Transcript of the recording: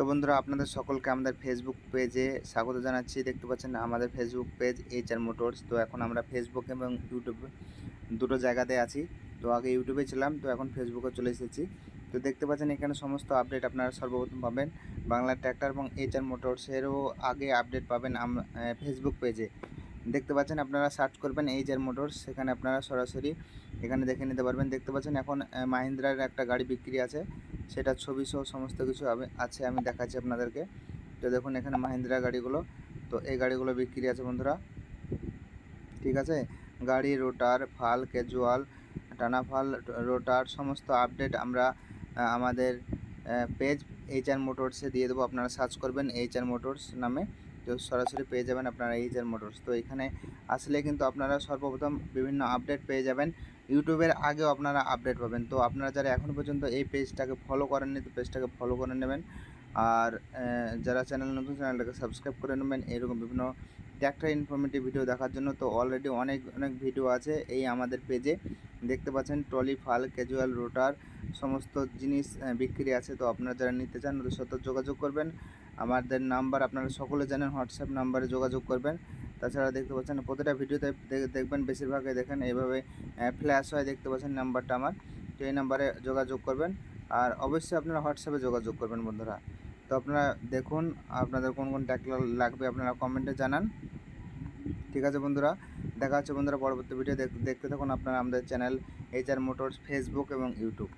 তো বন্ধুরা আপনাদের সকলকে আমাদের ফেসবুক পেজে স্বাগত জানাচ্ছি। দেখতে পাচ্ছেন আমাদের ফেসবুক পেজ এইচআর মোটরস। তো এখন আমরা ফেসবুক এবং ইউটিউবে দুটো জায়গাতে আছি। তো আগে ইউটিউবে ছিলাম, তো এখন ফেসবুকে চলে এসেছি। তো দেখতে পাচ্ছেন এখানে সমস্ত আপডেট আপনারা সর্বপ্রথম পাবেন বাংলা ট্র্যাক্টর এবং এইচআর মোটরসেরও আগে আপডেট পাবেন ফেসবুক পেজে। দেখতে পাচ্ছেন আপনারা সার্চ করবেন এইচআর মোটরস, সেখানে আপনারা সরাসরি এখানে দেখে নিতে পারবেন। দেখতে পাচ্ছেন এখন মাহিন্দ্রার একটা গাড়ি বিক্রি আছে, সেটা ছবি সহ সমস্ত কিছু আছে, আমি দেখাচ্ছি আপনাদেরকে। তো দেখুন এখানে মাহিন্দ্রা গাড়িগুলো, তো এই গাড়িগুলো বিক্রি আছে বন্ধুরা। ঠিক আছে, গাড়ি, রোটার, ফাল, ক্যাজুয়াল, টানা ফাল, রোটার সমস্ত আপডেট আমরা আমাদের পেজ এইচআর মোটরসে দিয়ে দেবো। আপনারা সার্চ করবেন এইচআর মোটরস নামে, তো সরাসরি পেয়ে যাবেন আপনারা এইচআর মোটরস। তো এখানে আসলে কিন্তু আপনারা সর্বপ্রথম বিভিন্ন আপডেট পেয়ে যাবেন, ইউটিউবের আগেও আপনারা আপডেট পাবেন। তো আপনারা যারা এখনও পর্যন্ত এই পেজটাকে ফলো করেননি, তো পেজটাকে ফলো করে নেবেন। আর যারা চ্যানেল নতুন, চ্যানেলটাকে সাবস্ক্রাইব করে নেবেন এরকম বিভিন্ন ট্র্যাক্টর ইনফরমেটিভ ভিডিও দেখার জন্য। তো অলরেডি অনেক অনেক ভিডিও আছে এই আমাদের পেজে। দেখতে পাচ্ছেন ট্রলি, ফাল, ক্যাজুয়াল, রোটার সমস্ত জিনিস বিক্রি আছে। তো আপনারা যারা নিতে চান ওদের সাথে যোগাযোগ করবেন। আমাদের নাম্বার আপনারা সকলে জানেন, হোয়াটসঅ্যাপ নাম্বারে যোগাযোগ করবেন। তাছাড়া দেখতে পাচ্ছেন প্রতিটা ভিডিওতে দেখবেন বেশিরভাগই দেখেন এইভাবে ফ্ল্যাশ হয়, দেখতে পাচ্ছেন নাম্বারটা আমার। তো এই নাম্বারে যোগাযোগ করবেন, আর অবশ্যই আপনারা হোয়াটসঅ্যাপে যোগাযোগ করবেন বন্ধুরা। তো আপনারা দেখুন আপনাদের কোন কোন ট্র্যাক্টর লাগবে আপনারা কমেন্টে জানান। ঠিক আছে বন্ধুরা, দেখা হচ্ছে বন্ধুরা পরবর্তী ভিডিও। দেখতে থাকুন আপনারা আমাদের চ্যানেল এইচআর মোটরস ফেসবুক এবং ইউটিউব।